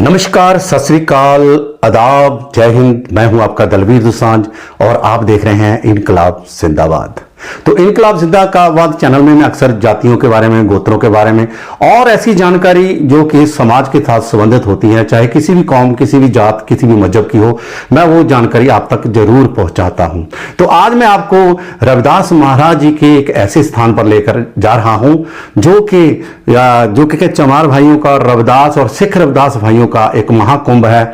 नमस्कार, सत श्री अकाल, आदाब, जय हिंद। मैं हूं आपका दलवीर दोसांझ और आप देख रहे हैं इनकलाब जिंदाबाद। तो इनकलाब जिंदाबाद चैनल में मैं अक्सर जातियों के बारे में, गोत्रों के बारे में और ऐसी जानकारी जो कि समाज के साथ संबंधित होती है, चाहे किसी भी कौम, किसी भी जात, किसी भी मजहब की हो, मैं वो जानकारी आप तक जरूर पहुंचाता हूं। तो आज मैं आपको रविदास महाराज जी के एक ऐसे स्थान पर लेकर जा रहा हूं जो कि चमार भाइयों का, रविदास और सिख रविदास भाइयों का एक महाकुंभ है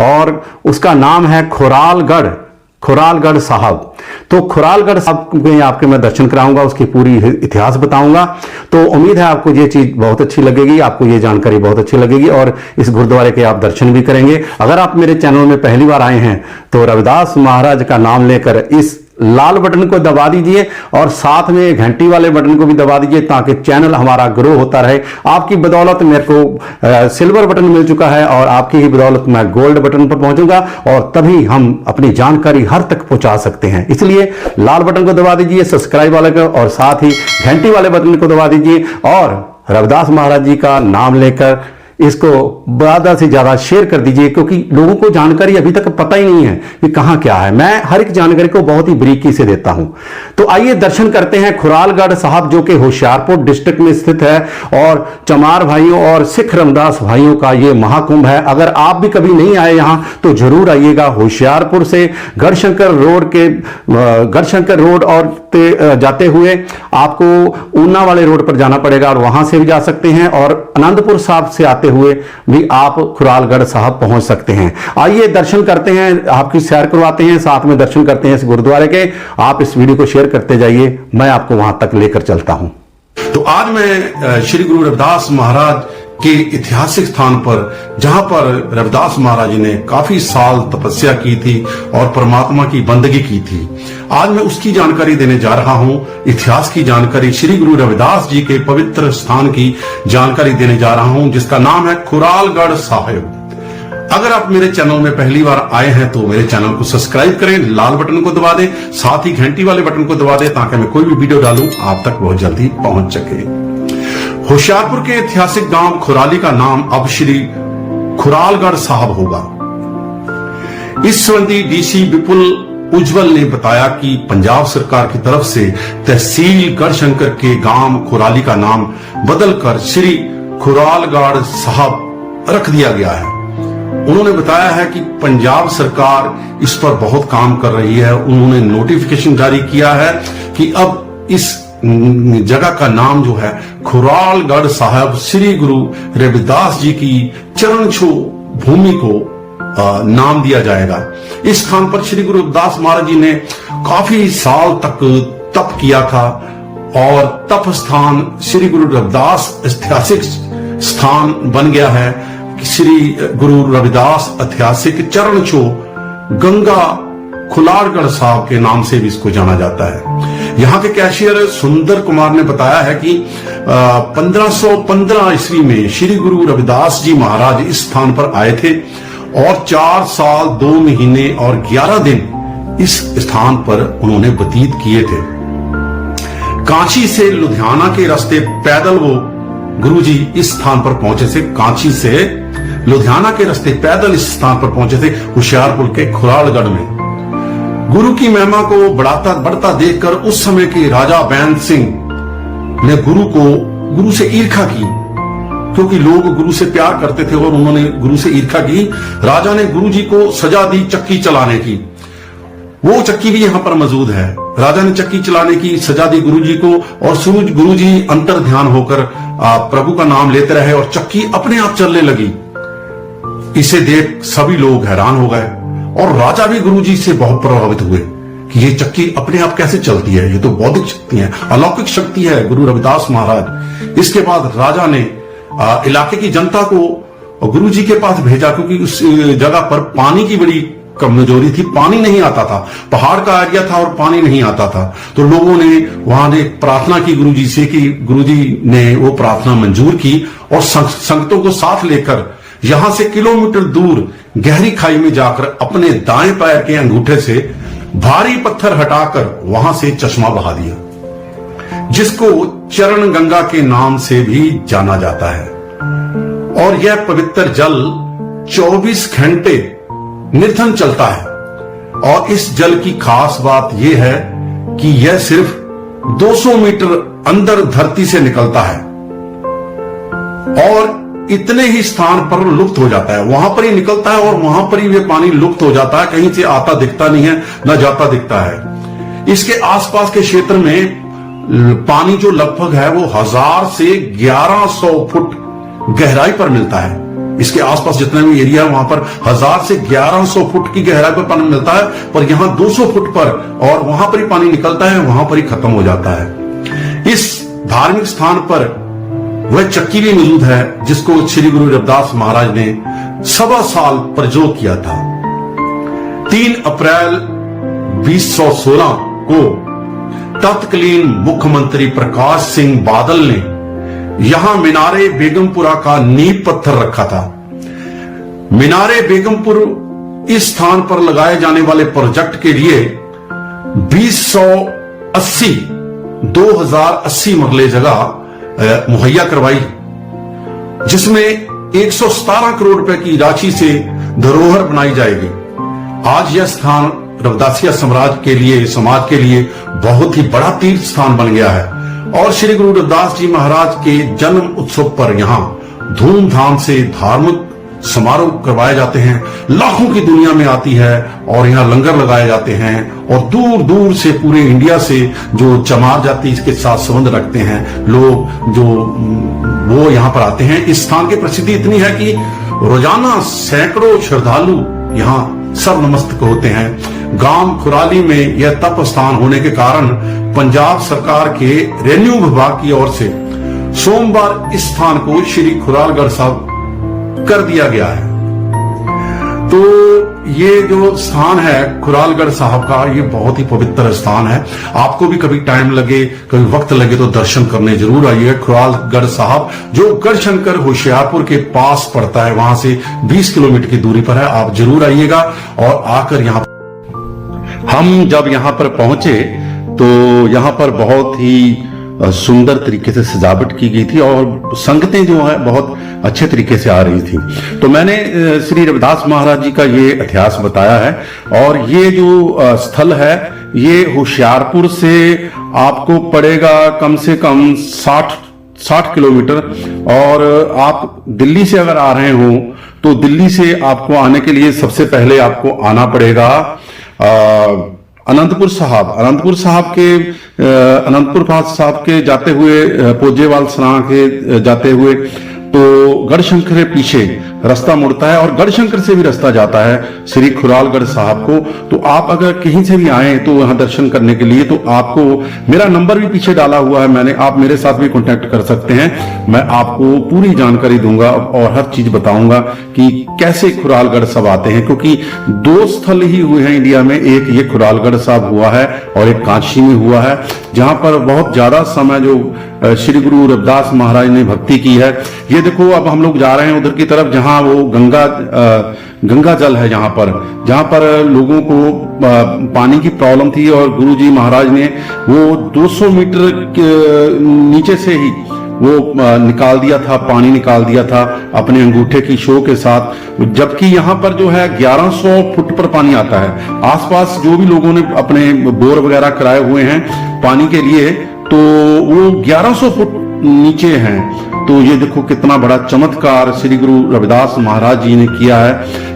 और उसका नाम है खुरालगढ़ साहब। तो खुरालगढ़ साहब में आपके मैं दर्शन कराऊंगा, उसकी पूरी इतिहास बताऊंगा। तो उम्मीद है आपको ये चीज बहुत अच्छी लगेगी, आपको ये जानकारी बहुत अच्छी लगेगी और इस गुरुद्वारे के आप दर्शन भी करेंगे। अगर आप मेरे चैनल में पहली बार आए हैं तो रविदास महाराज का नाम लेकर इस लाल बटन को दबा दीजिए और साथ में घंटी वाले बटन को भी दबा दीजिए ताकि चैनल हमारा ग्रो होता रहे। आपकी बदौलत मेरे को सिल्वर बटन मिल चुका है और आपकी ही बदौलत मैं गोल्ड बटन पर पहुंचूंगा और तभी हम अपनी जानकारी हर तक पहुंचा सकते हैं। इसलिए लाल बटन को दबा दीजिए, सब्सक्राइब वाले को, और साथ ही घंटी वाले बटन को दबा दीजिए और रविदास महाराज जी का नाम लेकर इसको ज्यादा से ज्यादा शेयर कर दीजिए, क्योंकि लोगों को जानकारी अभी तक पता ही नहीं है कि कहां क्या है। मैं हर एक जानकारी को बहुत ही बारीकी से देता हूं। तो आइए दर्शन करते हैं खुरालगढ़ साहब, जो कि होशियारपुर डिस्ट्रिक्ट में स्थित है और चमार भाइयों और सिख रविदास भाइयों का ये महाकुंभ है। अगर आप भी कभी नहीं आए यहां तो जरूर आइएगा। होशियारपुर से गढ़शंकर रोड और जाते हुए आपको ऊना वाले रोड पर जाना पड़ेगा और वहां से भी जा सकते हैं और आनंदपुर साहब से आते हुए भी आप खुरालगढ़ साहब पहुंच सकते हैं। आइए दर्शन करते हैं, आपकी सैर करवाते हैं, साथ में दर्शन करते हैं इस गुरुद्वारे के। आप इस वीडियो को शेयर करते जाइए, मैं आपको वहां तक लेकर चलता हूं। तो आज मैं श्री गुरु रविदास महाराज के ऐतिहासिक स्थान पर, जहां पर रविदास महाराज जी ने काफी साल तपस्या की थी और परमात्मा की बंदगी की थी, आज मैं उसकी जानकारी देने जा रहा हूं। इतिहास की जानकारी, श्री गुरु रविदास जी के पवित्र स्थान की जानकारी देने जा रहा हूं, जिसका नाम है खुरालगढ़ साहिब। अगर आप मेरे चैनल में पहली बार आए हैं तो मेरे चैनल को सब्सक्राइब करें, लाल बटन को दबा दें, साथ ही घंटी वाले बटन को दबा दें ताकि मैं कोई भी वीडियो डालूं आप तक बहुत जल्दी पहुंच सके। होशियारपुर के ऐतिहासिक गांव खुराली का नाम अब श्री खुरालगढ़ साहब होगा। इस संबंधी डीसी विपुल उज्जवल ने बताया कि पंजाब सरकार की तरफ से तहसील गढ़शंकर के गांव खुराली का नाम बदलकर श्री खुरालगढ़ साहब रख दिया गया है। उन्होंने बताया है कि पंजाब सरकार इस पर बहुत काम कर रही है। उन्होंने नोटिफिकेशन जारी किया है कि अब इस जगह का नाम जो है खुरालगढ़ साहब श्री गुरु रविदास जी की चरण छू भूमि को नाम दिया जाएगा। इस स्थान पर श्री गुरु रविदास महाराज जी ने काफी साल तक तप किया था और तप स्थान श्री गुरु रविदास ऐतिहासिक स्थान बन गया है। श्री गुरु रविदास ऐतिहासिक चरण छू गंगा खुरालगढ़ साहब के नाम से भी इसको जाना जाता है। यहाँ के कैशियर सुंदर कुमार ने बताया है कि 1515 ईस्वी में श्री गुरु रविदास जी महाराज इस स्थान पर आए थे और 4 साल 2 महीने और 11 दिन इस स्थान पर उन्होंने व्यतीत किए थे। कांची से लुधियाना के रास्ते पैदल वो गुरुजी इस स्थान पर पहुंचे थे। कांची से लुधियाना के रास्ते पैदल इस स्थान पर पहुंचे थे, होशियारपुर के खुरालगढ़ में। गुरु की महिमा को बढ़ता देखकर उस समय के राजा बैन सिंह ने गुरु से ईर्ष्या की, क्योंकि लोग गुरु से प्यार करते थे और उन्होंने गुरु से ईर्ष्या की। राजा ने गुरु जी को सजा दी चक्की चलाने की। वो चक्की भी यहाँ पर मौजूद है। राजा ने चक्की चलाने की सजा दी गुरु जी को और गुरु जी अंतर ध्यान होकर प्रभु का नाम लेते रहे और चक्की अपने आप चलने लगी। इसे देख सभी लोग हैरान हो गए और राजा भी गुरुजी से बहुत प्रभावित हुए कि ये चक्की अपने आप कैसे चलती है, ये तो बौद्धिक शक्ति है, अलौकिक शक्ति है गुरु रविदास महाराज। इसके बाद राजा ने इलाके की जनता को गुरुजी के पास भेजा, क्योंकि उस जगह पर पानी की बड़ी कमजोरी थी, पानी नहीं आता था, पहाड़ का एरिया था और पानी नहीं आता था। तो लोगों ने वहां ने प्रार्थना की गुरुजी से कि गुरुजी ने वो प्रार्थना मंजूर की और संगतों को साथ लेकर यहां से किलोमीटर दूर गहरी खाई में जाकर अपने दाएं पैर के अंगूठे से भारी पत्थर हटाकर वहां से चश्मा बहा दिया, जिसको चरण गंगा के नाम से भी जाना जाता है। और यह पवित्र जल 24 घंटे निर्धन चलता है। और इस जल की खास बात यह है कि यह सिर्फ 200 मीटर अंदर धरती से निकलता है और इतने ही स्थान पर लुप्त हो जाता है। वहां पर ही निकलता है और वहां पर ही वे पानी लुप्त हो जाता है, कहीं से आता दिखता नहीं है, न जाता दिखता है। इसके आसपास के क्षेत्र में पानी जो लगभग है वो 1000 से 1100 फुट गहराई पर मिलता है। इसके आसपास जितना भी एरिया है वहां पर 1000 से 1100 फुट की गहराई पर पानी मिलता है, पर यहां 200 फुट पर और वहां पर ही पानी निकलता है, वहां पर ही खत्म हो जाता है। इस धार्मिक स्थान पर वह चक्की भी मौजूद है जिसको श्री गुरु रविदास महाराज ने 1.25 साल प्रयोग किया था। 3 अप्रैल 2016 को तत्कालीन मुख्यमंत्री प्रकाश सिंह बादल ने यहां मीनारे बेगमपुरा का नींव पत्थर रखा था। मीनारे बेगमपुर इस स्थान पर लगाए जाने वाले प्रोजेक्ट के लिए 2080 मरले जगह मुहैया करवाई, जिसमें 117 करोड़ रुपए की राशि से धरोहर बनाई जाएगी। आज यह स्थान रविदासिया समाज के लिए बहुत ही बड़ा तीर्थ स्थान बन गया है और श्री गुरु रविदास जी महाराज के जन्म उत्सव पर यहां धूमधाम से धार्मिक समारोह करवाए जाते हैं। लाखों की दुनिया में आती है और यहाँ लंगर लगाए जाते हैं और दूर दूर से पूरे इंडिया से जो चमार जाति इसके साथ संबंध रखते हैं लोग जो वो यहाँ पर आते हैं। इस स्थान की प्रसिद्धि इतनी है कि रोजाना सैकड़ों श्रद्धालु यहाँ सब नमस्तक होते हैं। गांव खुराली में यह तप स्थान होने के कारण पंजाब सरकार के रेन्यू विभाग की ओर से सोमवार इस स्थान को श्री खुरालगढ़ साहब कर दिया गया है। तो ये जो स्थान है खुरालगढ़ साहब का, ये बहुत ही पवित्र स्थान है। आपको भी कभी टाइम लगे, कभी वक्त लगे तो दर्शन करने जरूर आइए। खुरालगढ़ साहब जो गढ़शंकर होशियारपुर के पास पड़ता है, वहां से 20 किलोमीटर की दूरी पर है। आप जरूर आइएगा। और आकर यहाँ हम जब यहाँ पर पहुंचे तो यहाँ पर बहुत ही सुंदर तरीके से सजावट की गई थी और संगतें जो है बहुत अच्छे तरीके से आ रही थी। तो मैंने श्री रविदास महाराज जी का ये इतिहास बताया है और ये जो स्थल है ये होशियारपुर से आपको पड़ेगा कम से कम 60 किलोमीटर। और आप दिल्ली से अगर आ रहे हो तो दिल्ली से आपको आने के लिए सबसे पहले आपको आना पड़ेगा अनंतपुर साहब के जाते हुए पोजेवाल सराह के जाते हुए तो गढ़शंकर के पीछे रास्ता मुड़ता है और गढ़शंकर से भी रास्ता जाता है श्री खुरालगढ़ साहब को। तो आप अगर कहीं से भी आए तो वहां दर्शन करने के लिए तो आपको मेरा नंबर भी पीछे डाला हुआ है मैंने, आप मेरे साथ भी कांटेक्ट कर सकते हैं। मैं आपको पूरी जानकारी दूंगा और हर चीज बताऊंगा कि कैसे खुरालगढ़ साहब आते हैं, क्योंकि 2 स्थल ही हुए हैं इंडिया में। एक ये खुरालगढ़ साहब हुआ है और एक काशी में हुआ है, जहां पर बहुत ज्यादा समय जो श्री गुरु रविदास महाराज ने भक्ति की है। ये देखो अब हम लोग जा रहे हैं उधर की तरफ जहां वो गंगा जल है, जहां पर लोगों को पानी की प्रॉब्लम थी और गुरु जी महाराज ने वो 200 मीटर के नीचे से ही वो निकाल दिया था, पानी निकाल दिया था अपने अंगूठे की शो के साथ। जबकि यहाँ पर जो है 1100 फुट पर पानी आता है। आसपास जो भी लोगों ने अपने बोर वगैरह कराए हुए हैं पानी के लिए तो वो 1100 फुट नीचे हैं। तो ये देखो कितना बड़ा चमत्कार श्री गुरु रविदास महाराज जी ने किया है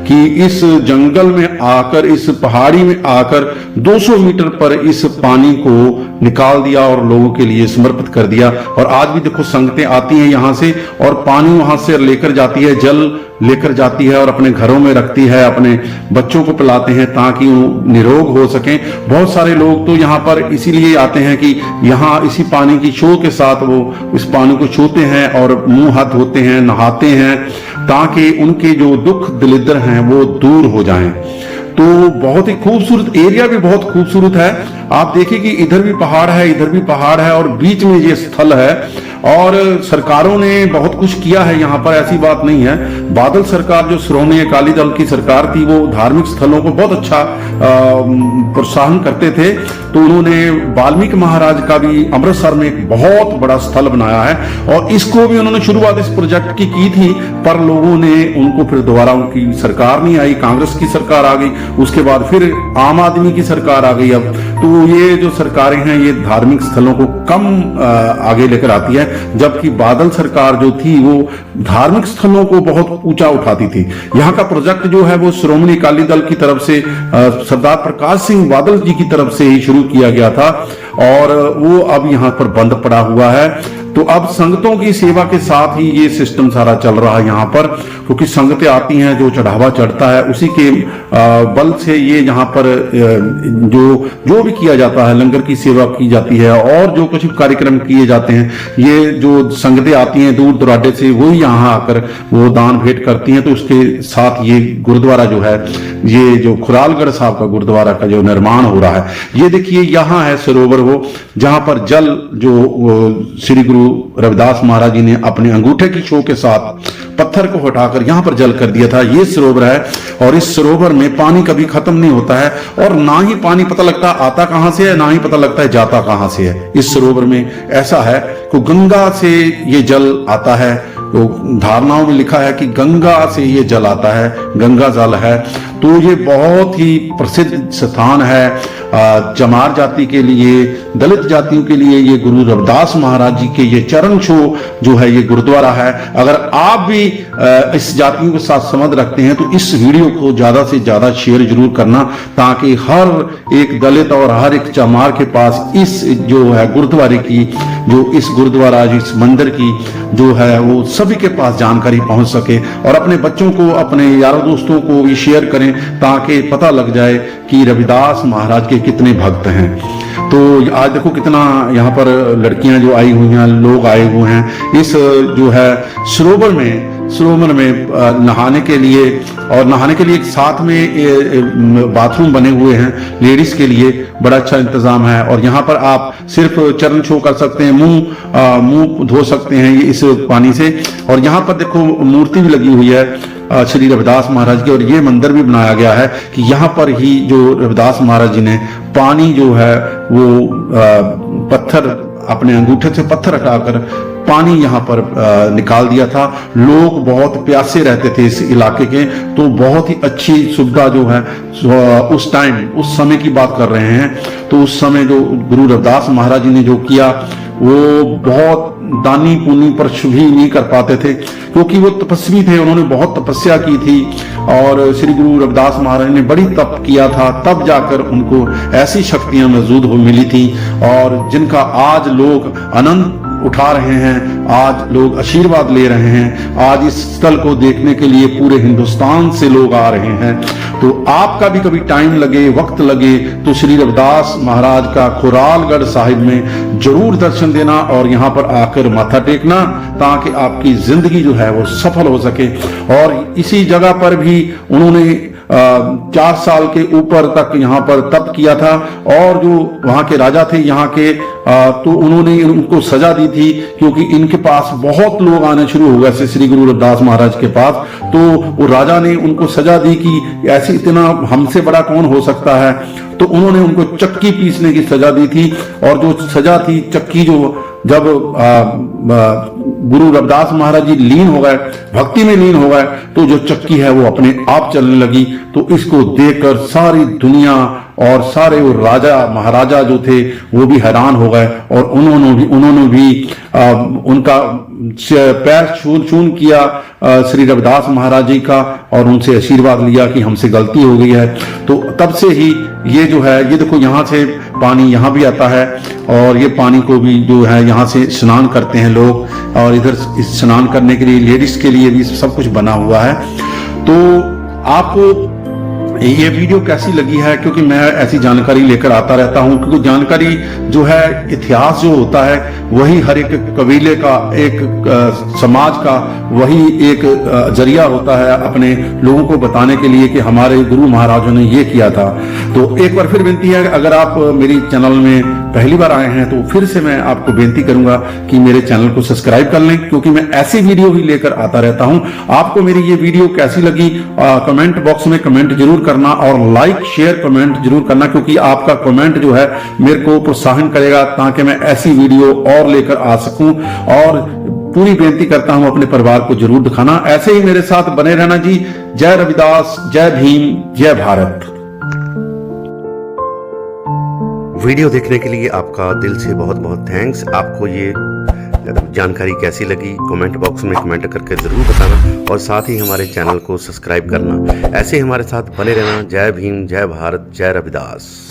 कि इस जंगल में आकर, इस पहाड़ी में आकर 200 मीटर पर इस पानी को निकाल दिया और लोगों के लिए समर्पित कर दिया। और आज भी देखो संगतें आती हैं यहाँ से और पानी वहां से लेकर जाती है, जल लेकर जाती है और अपने घरों में रखती है, अपने बच्चों को पिलाते हैं ताकि वो निरोग हो सकें। बहुत सारे लोग तो यहाँ पर इसीलिए आते हैं कि यहाँ इसी पानी की शो के साथ वो इस पानी को छूते हैं और मुंह हाथ धोते हैं, नहाते हैं ताकि उनके जो दुख दलिद्र हैं वो दूर हो जाएं। तो बहुत ही खूबसूरत एरिया भी बहुत खूबसूरत है। आप देखिए कि इधर भी पहाड़ है, इधर भी पहाड़ है और बीच में ये स्थल है। और सरकारों ने बहुत कुछ किया है यहाँ पर, ऐसी बात नहीं है। बादल सरकार जो श्रोमणी अकाली दल की सरकार थी वो धार्मिक स्थलों को बहुत अच्छा प्रोत्साहन करते थे। तो उन्होंने वाल्मीकि महाराज का भी अमृतसर में एक बहुत बड़ा स्थल बनाया है और इसको भी उन्होंने शुरुआत इस प्रोजेक्ट की थी, पर लोगों ने उनको फिर दोबारा, उनकी सरकार नहीं आई, कांग्रेस की सरकार आ गई, उसके बाद फिर आम आदमी की सरकार आ गई। अब तो ये जो सरकारें हैं ये धार्मिक स्थलों को कम आगे लेकर आती है, जबकि बादल सरकार जो थी वो धार्मिक स्थलों को बहुत ऊंचा उठाती थी। यहाँ का प्रोजेक्ट जो है वो श्रोमणी अकाली दल की तरफ से सरदार प्रकाश सिंह बादल जी की तरफ से ही शुरू किया गया था और वो अब यहाँ पर बंद पड़ा हुआ है। तो अब संगतों की सेवा के साथ ही ये सिस्टम सारा चल रहा है यहाँ पर, क्योंकि संगतें आती हैं, जो चढ़ावा चढ़ता है उसी के बल से ये यहाँ पर जो भी किया जाता है, लंगर की सेवा की जाती है और जो कुछ कार्यक्रम किए जाते हैं, ये जो संगतें आती हैं दूर दराडे से वही यहाँ आकर वो दान भेंट करती हैं। तो उसके साथ ये गुरुद्वारा जो है, ये जो खुरालगढ़ साहब का गुरुद्वारा का जो निर्माण हो रहा है, ये देखिए यहाँ है सरोवर वो, जहां पर जल जो श्री गुरु रविदास महाराज जी ने अपने अंगूठे की छो के साथ पत्थर को हटाकर यहां पर जल कर दिया था, ये सरोवर है। और इस सरोवर में पानी कभी खत्म नहीं होता है और ना ही पानी पता लगता आता कहां से है, ना ही पता लगता है जाता कहां से है। इस सरोवर में ऐसा है कि गंगा से ये जल आता है, तो धारणाओं में लिखा है कि गंगा से ये जल आता है, गंगा जल है। तो ये बहुत ही प्रसिद्ध स्थान है चमार जाति के लिए, दलित जातियों के लिए। ये गुरु रविदास महाराज जी के ये चरण छो जो है ये गुरुद्वारा है। अगर आप भी इस जातियों के साथ संबंध रखते हैं तो इस वीडियो को ज्यादा से ज्यादा शेयर जरूर करना, ताकि हर एक दलित और हर एक चमार के पास इस जो है गुरुद्वारे की, जो इस गुरुद्वारा, इस मंदिर की जो है वो सभी के पास जानकारी पहुंच सके और अपने बच्चों को, अपने यारों दोस्तों को भी शेयर करें, ताकि पता लग जाए कि रविदास महाराज के कितने भक्त हैं। तो आज देखो कितना यहाँ पर लड़कियां जो आई हुई हैं, लोग आए हुए हैं इस जो है सरोवर में नहाने के लिए। और नहाने के लिए एक साथ में बाथरूम बने हुए हैं लेडीज के लिए, बड़ा अच्छा इंतजाम है। और यहाँ पर आप सिर्फ चरण छू कर सकते हैं, मुंह धो सकते हैं इस पानी से। और यहाँ पर देखो मूर्ति भी लगी हुई है श्री रविदास महाराज की, और ये मंदिर भी बनाया गया है कि यहाँ पर ही जो रविदास महाराज जी ने पानी जो है वो पत्थर, अपने अंगूठे से पत्थर हटाकर पानी यहाँ पर निकाल दिया था। लोग बहुत प्यासे रहते थे इस इलाके के, तो बहुत ही अच्छी सुविधा जो है उस टाइम, उस समय की बात कर रहे हैं, तो उस समय जो गुरु रविदास महाराज जी ने जो किया वो बहुत दानी पुनी पर भी नहीं कर पाते थे, क्योंकि वो तपस्वी थे, उन्होंने बहुत तपस्या की थी। और श्री गुरु रविदास महाराज ने बड़ी तप किया था, तब जाकर उनको ऐसी शक्तियां मौजूद हो मिली थी और जिनका आज लोग आनंद उठा रहे हैं, आज लोग आशीर्वाद ले रहे हैं। आज इस स्थल को देखने के लिए पूरे हिंदुस्तान से लोग आ रहे हैं। तो आपका भी कभी टाइम लगे, वक्त लगे, तो श्री रविदास महाराज का खुरालगढ़ साहिब में जरूर दर्शन देना और यहाँ पर आकर माथा टेकना, ताकि आपकी जिंदगी जो है वो सफल हो सके। और इसी जगह पर भी उन्होंने 4 साल के ऊपर तक यहाँ पर तप किया था। और जो वहां के राजा थे यहाँ के, तो उन्होंने उनको सजा दी थी, क्योंकि इनके पास बहुत लोग आने शुरू हो गए श्री गुरु रविदास महाराज के पास। तो वो राजा ने उनको सजा दी कि ऐसी इतना हमसे बड़ा कौन हो सकता है, तो उन्होंने उनको चक्की पीसने की सजा दी थी। और जो सजा थी चक्की, जो जब गुरु रविदास महाराज जी लीन हो गए, भक्ति में लीन हो गए, तो जो चक्की है वो अपने आप चलने लगी। तो इसको देखकर सारी दुनिया और सारे वो राजा महाराजा जो थे वो भी हैरान हो गए और उन्होंने भी उनका पैर छून किया श्री रविदास महाराज जी का और उनसे आशीर्वाद लिया कि हमसे गलती हो गई है। तो तब से ही ये जो है, ये देखो यहाँ से पानी यहाँ भी आता है और ये पानी को भी जो है यहाँ से स्नान करते हैं लोग। और इधर स्नान करने के लिए लेडीज के लिए भी सब कुछ बना हुआ है। तो आपको ये वीडियो कैसी लगी है, क्योंकि मैं ऐसी जानकारी लेकर आता रहता हूं, क्योंकि जानकारी जो है, इतिहास जो होता है वही हर एक कबीले का, एक समाज का वही एक जरिया होता है अपने लोगों को बताने के लिए कि हमारे गुरु महाराजों ने ये किया था। तो एक बार फिर विनती है, अगर आप मेरी चैनल में पहली बार आए हैं तो फिर से मैं आपको बेनती करूंगा कि मेरे चैनल को सब्सक्राइब कर लें, क्योंकि मैं ऐसी वीडियो ही लेकर आता रहता हूं। आपको मेरी ये वीडियो कैसी लगी कमेंट बॉक्स में कमेंट जरूर करना, और लाइक शेयर कमेंट जरूर करना, क्योंकि आपका कमेंट जो है मेरे को प्रोत्साहन करेगा ताकि मैं ऐसी वीडियो और लेकर आ सकूं। और पूरी बेनती करता हूं अपने परिवार को जरूर दिखाना, ऐसे ही मेरे साथ बने रहना जी। जय रविदास, जय भीम, जय भारत। वीडियो देखने के लिए आपका दिल से बहुत बहुत थैंक्स। आपको ये जानकारी कैसी लगी कमेंट बॉक्स में कमेंट करके ज़रूर बताना, और साथ ही हमारे चैनल को सब्सक्राइब करना। ऐसे ही हमारे साथ बने रहना। जय भीम, जय भारत, जय रविदास।